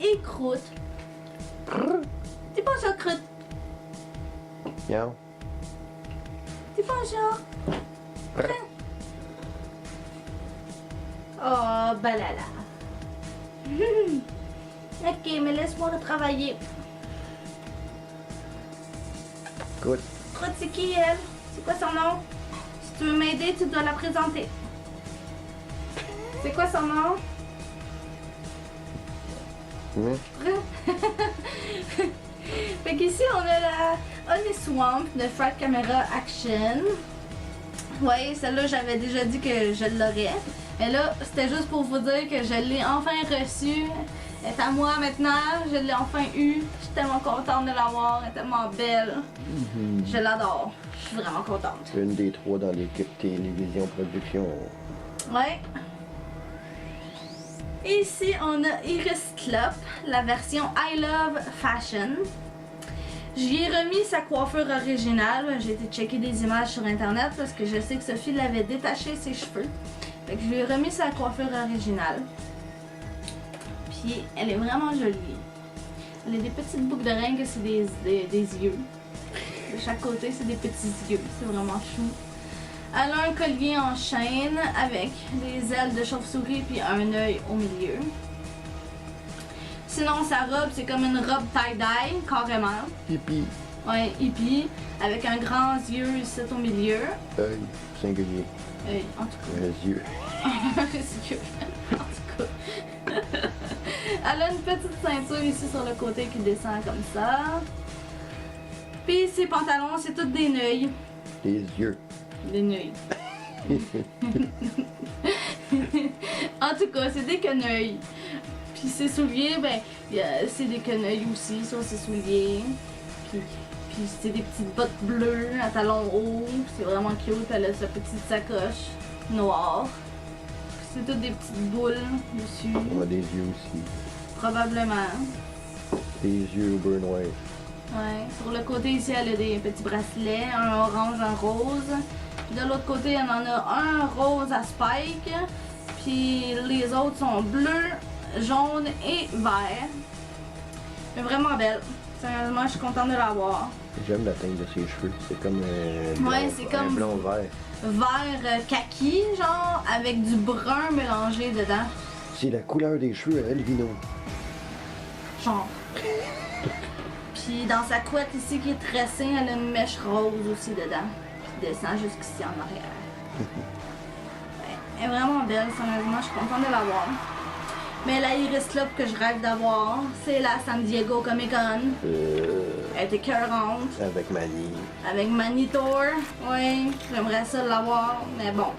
et Croûte. Dis bonjour, Croûte. Miaou. Dis bonjour. Oh, balala. Ok, mais laisse-moi le travailler. Good. Croûte, c'est qui elle? C'est quoi son nom? Si tu veux m'aider, tu dois la présenter. C'est quoi son nom? Fait qu'ici, on a la Honey Swamp de Fright Camera Action. Ouais, celle-là, j'avais déjà dit que je l'aurais. Mais là, c'était juste pour vous dire que je l'ai enfin reçue. Elle est à moi maintenant, je l'ai enfin eue. Je suis tellement contente de l'avoir, elle est tellement belle. Je l'adore, je suis vraiment contente. Une des 3 dans l'équipe Télévision Production. Ouais. Et ici, on a Iris Clop, la version I Love Fashion. J'y ai remis sa coiffure originale. J'ai été checker des images sur internet parce que je sais que Sophie l'avait détaché ses cheveux. Fait que je lui ai remis sa coiffure originale. Puis elle est vraiment jolie. Elle a des petites boucles d'oreilles que c'est des yeux. De chaque côté, c'est des petits yeux. C'est vraiment chou. Elle a un collier en chaîne avec des ailes de chauve-souris puis un œil au milieu. Sinon, sa robe, c'est comme une robe tie-dye, carrément. Hippie. Ouais, hippie, avec un grand yeux ici au milieu. Œil singulier. Œil, en tout cas. Les yeux. Les yeux. En tout cas. Elle a une petite ceinture ici sur le côté qui descend comme ça. Puis ses pantalons, c'est toutes des neuils. Les yeux. Des neuils. En tout cas, c'est des quenouilles. Puis ses souliers, ben, c'est des quenouilles aussi, sur ses souliers. Puis c'est des petites bottes bleues à talons hauts. C'est vraiment cute. Elle a sa petite sacoche noire. C'est toutes des petites boules dessus. On a des yeux aussi. Probablement. Des yeux au beurre noir. Ouais. Sur le côté ici, elle a des petits bracelets, un orange, un rose. De l'autre côté, elle en a un rose à spike. Puis les autres sont bleus, jaune et vert. Mais vraiment belle. Sérieusement, je suis contente de l'avoir. J'aime la teinte de ses cheveux. C'est comme Ouais, c'est comme un blond vert. Vert kaki, genre, avec du brun mélangé dedans. C'est la couleur des cheveux à Elvino. Genre. Puis dans sa couette ici qui est tressée, elle a une mèche rose aussi dedans. Qui descend jusqu'ici en arrière. Ouais, elle est vraiment belle, sérieusement, je suis contente de l'avoir. Mais la Iris Clop que je rêve d'avoir, c'est la San Diego Comic Con. Elle est écœurante. Avec Manny. Avec Manitor, oui, j'aimerais ça l'avoir, mais bon.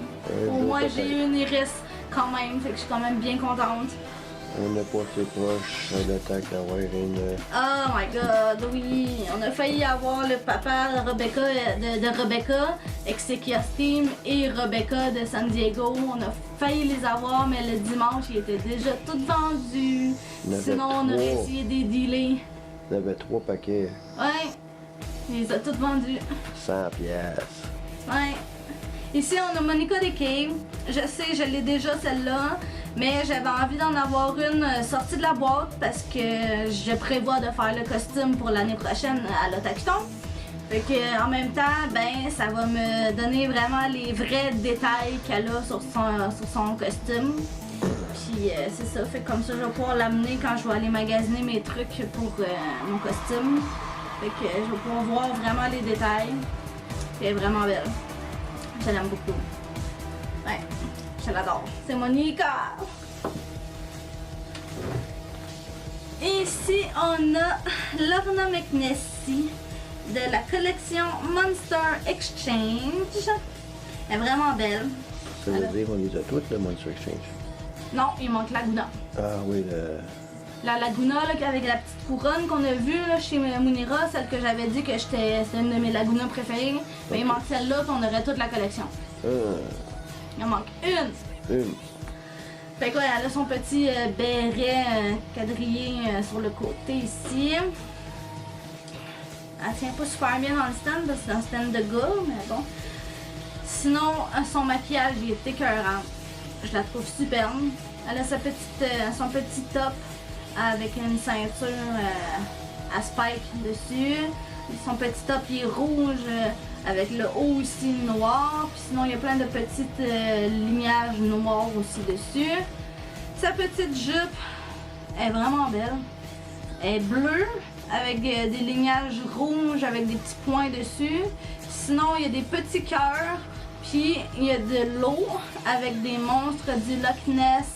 Au moins j'ai eu une Iris quand même, fait que je suis quand même bien contente. On n'a pas fait proche à l'attaque d'avoir une... Oh my god, oui, on a failli avoir le papa de Rebecca, de Rebecca, Exekia Steam et Rebecca de San Diego. On a failli les avoir, mais le dimanche, ils étaient déjà tous vendus. Sinon, on aurait essayé des dealers. Il y avait 3 paquets. Ouais, il les a tous vendus. 100 piastres. Ouais. Ici, on a Monica Decay. Je sais, je l'ai déjà celle-là, mais j'avais envie d'en avoir une sortie de la boîte parce que je prévois de faire le costume pour l'année prochaine à l'Otakuton. Fait que en même temps, ben, ça va me donner vraiment les vrais détails qu'elle a sur son costume. Puis c'est ça, fait que comme ça, je vais pouvoir l'amener quand je vais aller magasiner mes trucs pour mon costume. Fait que je vais pouvoir voir vraiment les détails. Elle est vraiment belle. Je l'aime beaucoup. Ouais, je l'adore. C'est Monica! Et ici, on a Lorna McNessie de la collection Monster Exchange. Elle est vraiment belle. Ça veut dire qu'on les a toutes, le Monster Exchange? Non, il manque Laguna. Ah oui, le... La Laguna là, avec la petite couronne qu'on a vue là, chez Munira, celle que j'avais dit que c'était une de mes Lagunas préférées. Mais il manque celle-là, puis on aurait toute la collection. Il en manque une. Fait que ouais, elle a son petit béret quadrillé sur le côté ici. Elle tient pas super bien dans le stand, parce que c'est un stand de gars, mais bon. Sinon, son maquillage il est écœurant. Je la trouve superbe. Elle a son petit top avec une ceinture à spike dessus. Son petit top il est rouge avec le haut aussi noir. Puis sinon il y a plein de petites lignages noirs aussi dessus. Sa petite jupe est vraiment belle. Elle est bleue avec des lignages rouges avec des petits points dessus. Sinon il y a des petits cœurs. Puis il y a de l'eau avec des monstres du Loch Ness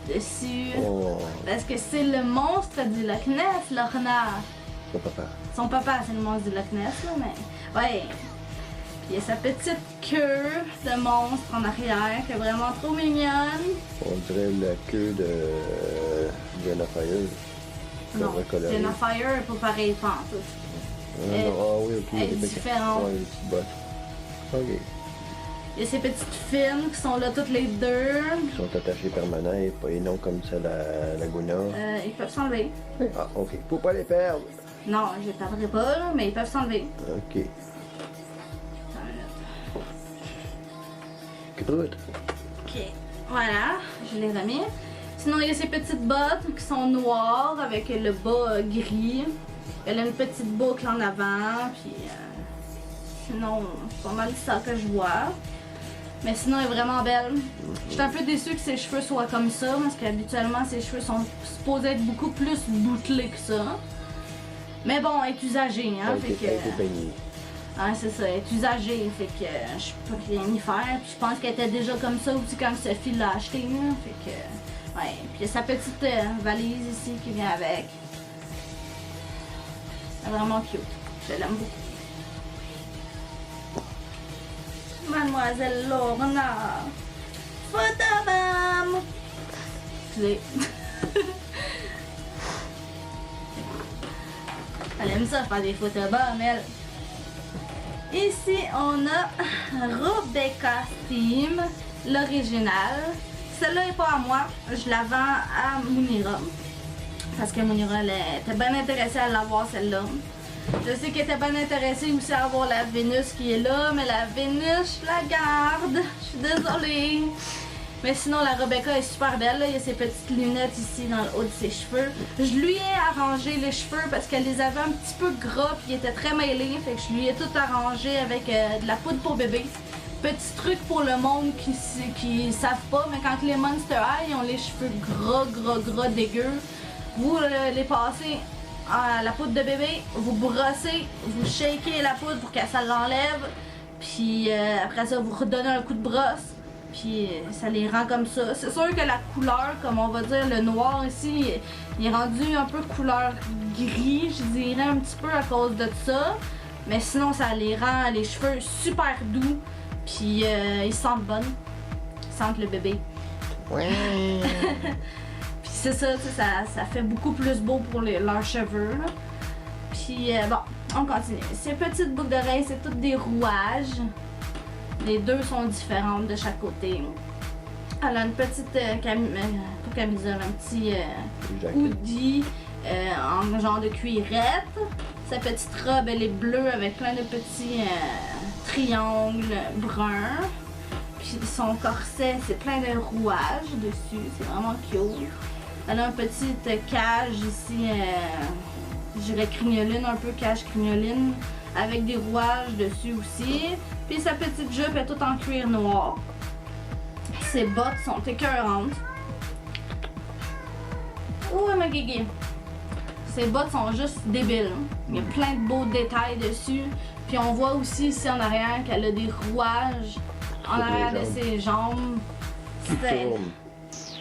dessus. Oh, Parce que c'est le monstre du Loch Ness, le renard. son papa. Son papa, c'est le monstre du Loch Ness, là, mais ouais. Puis il y a sa petite queue de monstre en arrière, qui est vraiment trop mignonne. On dirait la queue de Jennifer. Non, Jennifer est pas pareil pantoute. Ah oui, ok. elle est les petits- différente. Ouais, les petites bottes. Ok. Il y a ces petites fines qui sont là toutes les deux. Ils sont attachés permanents et non comme ça la Laguna. Ils peuvent s'enlever. Ah, ok. Faut pas les perdre. Non, je les perdrai pas, là, mais ils peuvent s'enlever. Ok. Croûte. Ok, voilà, je l'ai remis. Sinon, il y a ces petites bottes qui sont noires avec le bas gris. Elle a une petite boucle en avant, puis sinon, c'est pas mal ça que je vois. Mais sinon, elle est vraiment belle. J'étais un peu déçue que ses cheveux soient comme ça, parce qu'habituellement, ses cheveux sont supposés être beaucoup plus bouclés que ça. Mais bon, elle est usagée, hein, Elle fait était- elle était que... peignée. Ouais, c'est ça, elle est usagée, fait que je peux rien y faire. Puis je pense qu'elle était déjà comme ça aussi quand Sophie l'a acheté, là, fait que... Ouais, puis il y a sa petite valise ici qui vient avec. Elle est vraiment cute, je l'aime beaucoup. Mademoiselle Lorna, photobam! Excusez. Elle aime ça faire des photobams, elle. Ici, on a Rebecca Steam, l'original. Celle-là n'est pas à moi, je la vends à Mounira. Parce que Mounira, elle était bien intéressée à l'avoir, celle-là. Je sais qu'elle était bien intéressée aussi à avoir la Vénus qui est là, mais la Vénus, je la garde. Je suis désolée. Mais sinon, la Rebecca est super belle. Là. Il y a ses petites lunettes ici dans le haut de ses cheveux. Je lui ai arrangé les cheveux parce qu'elle les avait un petit peu gras puis ils étaient très mêlés. Fait que je lui ai tout arrangé avec de la poudre pour bébé. Petit truc pour le monde qui savent pas, mais quand les Monster High ont les cheveux gras dégueux, vous les passez à la poudre de bébé, vous brossez, vous shakez la poudre pour que ça l'enlève, puis après ça vous redonnez un coup de brosse, puis ça les rend comme ça. C'est sûr que la couleur, comme on va dire le noir ici, il est rendu un peu couleur gris, je dirais un petit peu à cause de ça, mais sinon ça les rend les cheveux super doux, puis ils sentent bonnes, ils sentent le bébé. Ouais. Puis c'est ça, tu sais, ça fait beaucoup plus beau pour leurs cheveux. Là. Puis bon, on continue. Ces petites boucles d'oreilles, c'est toutes des rouages. Les deux sont différentes de chaque côté. Elle a une petite pas camisole, un petit hoodie en genre de cuirette. Sa petite robe, elle est bleue avec plein de petits triangles bruns. Puis son corset, c'est plein de rouages dessus. C'est vraiment cute. Elle a un petit cage ici, je dirais crignoline, un peu cage crignoline, avec des rouages dessus aussi. Puis sa petite jupe est toute en cuir noir. Ses bottes sont écœurantes. Ouh, ma guigui. Ses bottes sont juste débiles. Il y a plein de beaux détails dessus. Puis on voit aussi ici en arrière qu'elle a des rouages en arrière de ses jambes. Qui tourne.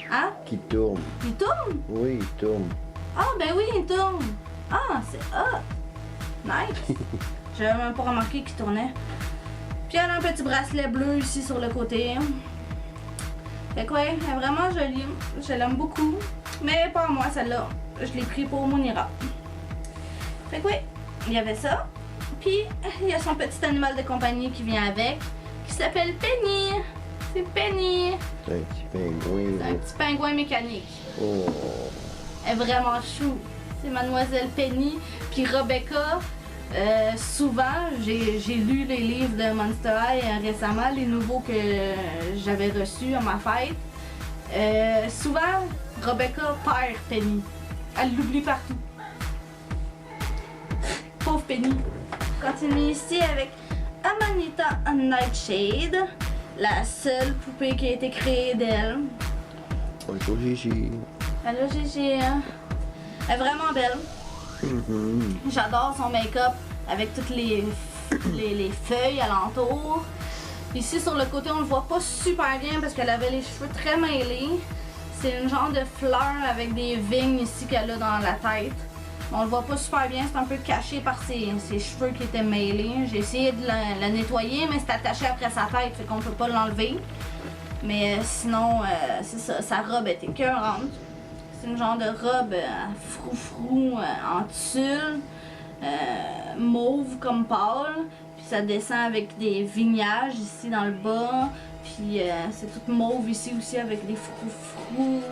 Hein? Qui tourne. Il tourne? Oui, il tourne. Ah, ben oui, il tourne. Ah, c'est hot. Nice. J'avais même pas remarqué qu'il tournait. Puis elle a un petit bracelet bleu ici sur le côté. Fait que ouais, elle est vraiment jolie. Je l'aime beaucoup. Mais pas moi, celle-là. Je l'ai pris pour Mounira. Fait que ouais, il y avait ça. Puis il y a son petit animal de compagnie qui vient avec, qui s'appelle Penny. C'est Penny. C'est un petit pingouin. C'est un petit pingouin mécanique. Oh. Elle est vraiment chou. C'est Mademoiselle Penny. Puis Rebecca, souvent, j'ai lu les livres de Monster High récemment, les nouveaux que j'avais reçus à ma fête. Souvent, Rebecca perd Penny. Elle l'oublie partout. Pauvre Penny. Continue ici avec Amanita Nightshade, la seule poupée qui a été créée d'elle. Bonjour Gigi. Allô Gigi. Elle est vraiment belle. J'adore son make-up avec toutes les feuilles alentour. Ici sur le côté on le voit pas super bien parce qu'elle avait les cheveux très mêlés. C'est une genre de fleur avec des vignes ici qu'elle a dans la tête. On le voit pas super bien, c'est un peu caché par ses cheveux qui étaient mêlés. J'ai essayé de la nettoyer mais c'est attaché après sa tête, fait qu'on peut pas l'enlever. Mais sinon, c'est ça, sa robe était écœurante. C'est une genre de robe froufrou en tulle, mauve comme pâle. Puis ça descend avec des vignages ici dans le bas. Puis c'est toute mauve ici aussi avec des froufrous.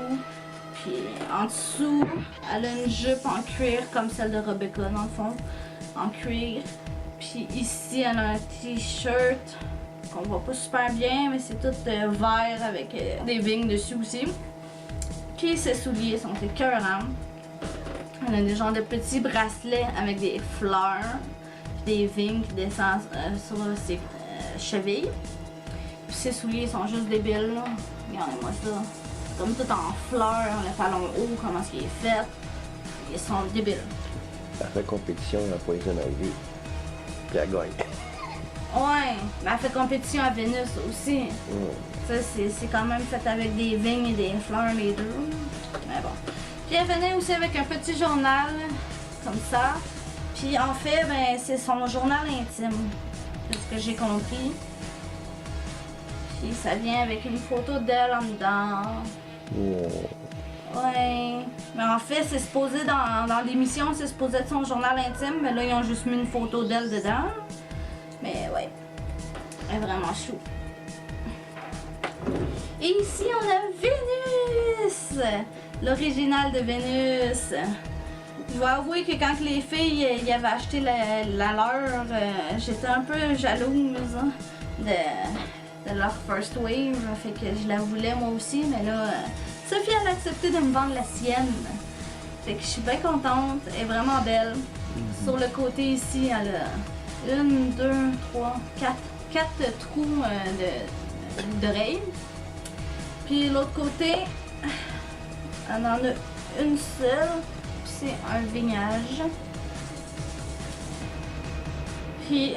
Puis en dessous, elle a une jupe en cuir comme celle de Rebecca dans le fond, en cuir. Puis ici, elle a un t-shirt qu'on voit pas super bien, mais c'est tout vert avec des vignes dessus aussi. Puis ses souliers sont écœurants. Elle a des genres de petits bracelets avec des fleurs, puis des vignes qui descendent sur ses chevilles. Puis ses souliers sont juste débiles, là. Regardez-moi ça. C'est comme tout en fleurs, le talon haut, comment est-ce qu'il est fait. Ils sont débiles. Elle fait compétition à Poison Ivy. Puis elle gagne. Ouais, mais elle fait compétition à Vénus aussi. Ça, c'est quand même fait avec des vignes et des fleurs, les deux. Mais bon. Puis elle venait aussi avec un petit journal, comme ça. Puis en fait, ben, c'est son journal intime, de ce que j'ai compris. Puis ça vient avec une photo d'elle en dedans. Ouais. Mais en fait, c'est supposé, dans l'émission, c'est supposé être son journal intime, mais là, ils ont juste mis une photo d'elle dedans. Mais ouais, elle est vraiment chou. Et ici, on a Vénus! L'original de Vénus. Je dois avouer que quand les filles y avaient acheté la leur, j'étais un peu jalouse hein, de leur first wave. Fait que je la voulais moi aussi, mais là, Sophie elle a accepté de me vendre la sienne. Fait que je suis bien contente, elle est vraiment belle. Sur le côté ici, elle a 1, 2, 3, 4 trous d'oreilles. Puis l'autre côté, elle en a une seule, puis c'est un vignage. Puis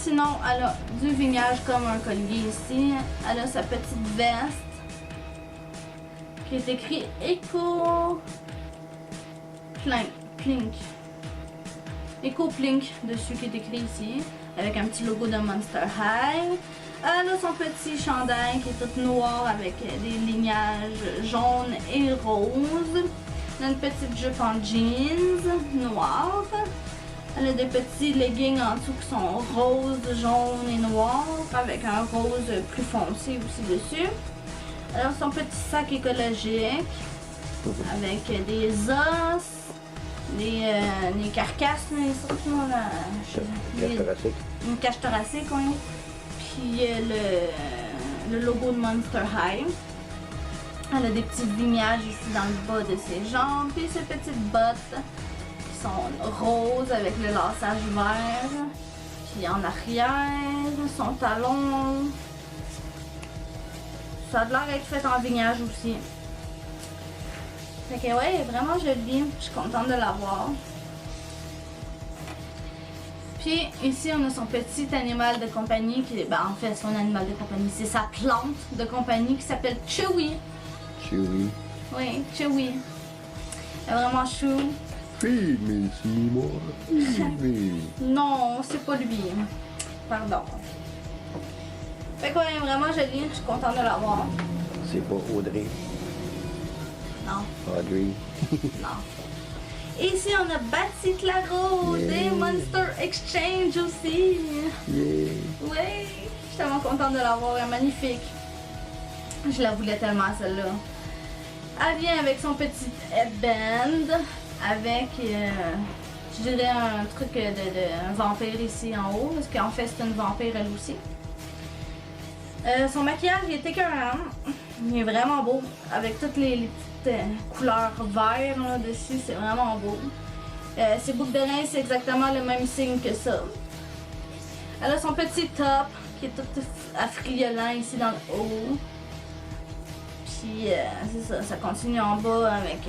sinon, elle a du vignage comme un collier ici. Elle a sa petite veste qui est écrit Eco Plink. Eco Plink dessus qui est écrit ici, avec un petit logo de Monster High. Elle a son petit chandail qui est tout noir avec des lignages jaunes et roses. Elle a une petite jupe en jeans noire. Elle a des petits leggings en dessous qui sont roses, jaunes et noirs avec un rose plus foncé aussi dessus. Elle a son petit sac écologique avec des os, des carcasses, mais surtout une cage thoracique, oui. Puis le logo de Monster High. Elle a des petits vignages ici dans le bas de ses jambes. Puis ses petites bottes qui sont roses avec le laçage vert. Puis en arrière, son talon. Ça a l'air d'être fait en vignage aussi. Fait que ouais, elle est vraiment jolie. Je suis contente de l'avoir. Puis ici, on a son petit animal de compagnie qui, ben, en fait, son animal de compagnie, c'est sa plante de compagnie qui s'appelle Chewy. Chewy. Oui, Chewy. Elle est vraiment chou. Feed me, Seymour. Feed me. Non, c'est pas lui. Pardon. Fait qu'on est vraiment jolie, je suis contente de l'avoir. C'est pas Audrey. Non. Audrey. Non. Et ici, on a Batty Claro des Monster Exchange aussi. Yeah. Oui, je suis tellement contente de l'avoir, elle est magnifique. Je la voulais tellement celle-là. Elle vient avec son petit headband, avec, je dirais, un truc de vampire ici en haut, parce qu'en fait c'est une vampire elle aussi. Son maquillage il est écœurant, il est vraiment beau, avec toutes les couleur vert là, dessus, c'est vraiment beau. Ses boucles d'oreilles, c'est exactement le même signe que ça. Elle a son petit top qui est tout affriolant ici dans le haut. Puis c'est ça, ça continue en bas avec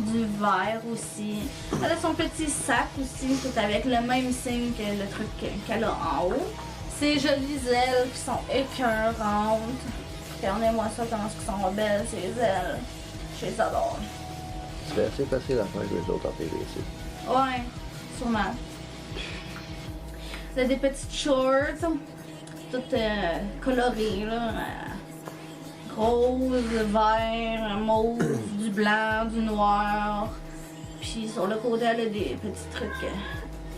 du vert aussi. Elle a son petit sac aussi, tout avec le même signe que le truc qu'elle a en haut. Ces jolies ailes qui sont écœurantes. Regardez-moi ça, comment elles sont belles ces ailes. Je les adore. C'est assez facile à faire avec les autres en PVC. Ouais, sûrement. Elle a des petites shorts, toutes colorées là. Rose, vert, mauve, du blanc, du noir. Puis sur le côté, elle a des petits trucs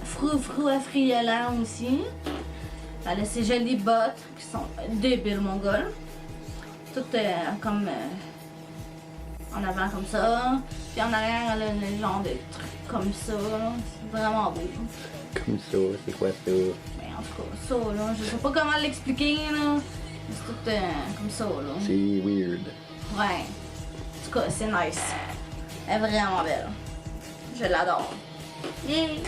frou affriolants aussi. Elle a ses jolies bottes qui sont débiles, mon gars. Toutes comme en avant comme ça. Puis en arrière, elle a le genre de trucs comme ça. C'est vraiment beau. Comme ça, c'est quoi ça? Mais en tout cas, ça là, je sais pas comment l'expliquer là. C'est tout comme ça là. C'est weird. Ouais. En tout cas, c'est nice. Elle est vraiment belle. Je l'adore. Yay!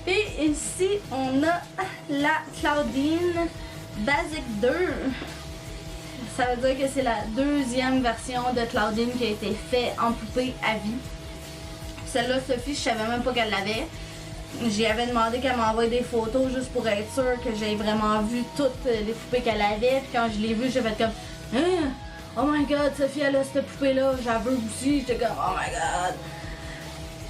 Et ici, on a la Claudine Basic 2. Ça veut dire que c'est la deuxième version de Claudine qui a été faite en poupée à vie. Celle-là, Sophie, je savais même pas qu'elle l'avait. J'y avais demandé qu'elle m'envoie des photos juste pour être sûre que j'ai vraiment vu toutes les poupées qu'elle avait. Puis quand je l'ai vue, j'ai fait comme hein? Oh my god, Sophie, elle a cette poupée-là, j'en veux aussi. J'étais comme oh my god.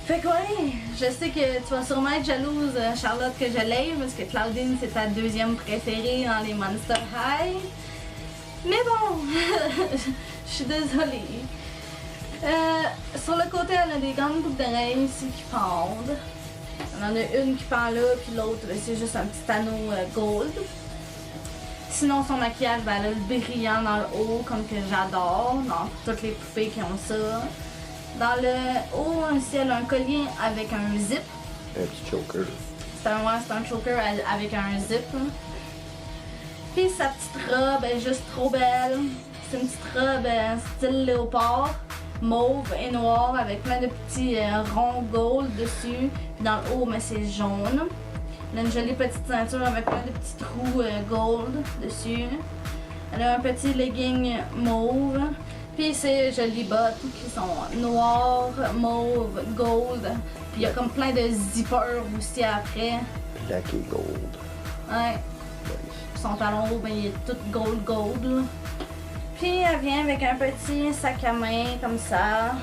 Fait que ouais, je sais que tu vas sûrement être jalouse, Charlotte, que je l'aie, parce que Claudine, c'est ta deuxième préférée dans les Monster High. Mais bon, je suis désolée. Sur le côté, elle a des grandes boucles d'oreilles ici qui pendent. On en a une qui pend là, puis l'autre, c'est juste un petit anneau gold. Sinon, son maquillage, ben, elle a le brillant dans le haut, comme que j'adore, dans toutes les poupées qui ont ça. Dans le haut, aussi, elle a un collier avec un zip. Un petit choker. C'est un choker avec un zip. Puis sa petite robe est juste trop belle. C'est une petite robe style léopard, mauve et noire avec plein de petits ronds gold dessus. Puis dans le haut, mais c'est jaune. Elle a une jolie petite ceinture avec plein de petits trous gold dessus. Elle a un petit legging mauve. Puis ces jolies bottes qui sont noires, mauve, gold. Puis il y a comme plein de zippers aussi après. Black et gold. Ouais. Nice. Son talon haut, ben, il est tout gold là. Puis elle vient avec un petit sac à main comme ça.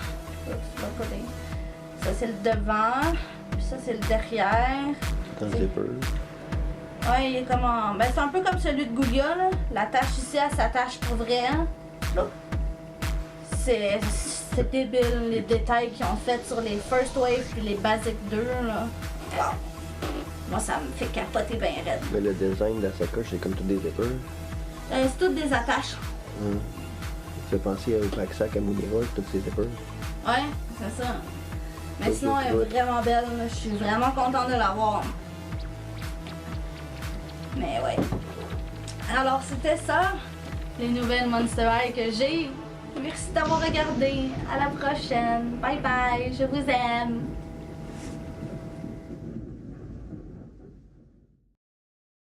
Ça c'est le devant. Puis ça c'est le derrière. C'est un zipper. Ouais, il est comme en... Ben c'est un peu comme celui de Goulia là. La tache ici, elle s'attache pour vrai. Là. C'est débile les détails qu'ils ont fait sur les First Wave puis les Basic 2 là. Wow. Moi ça me fait capoter bien raide. Mais le design de la sacoche, c'est comme tous des zippers. C'est toutes des attaches. Tu fais penser au pack-sac à Mounira, tous ces zippers. Ouais, c'est ça. Mais Ça, sinon c'est elle est good. vraiment belle, là. Je suis vraiment contente de l'avoir. Mais ouais. Alors c'était ça, les nouvelles Monster High que j'ai. Merci d'avoir regardé. À la prochaine. Bye bye. Je vous aime.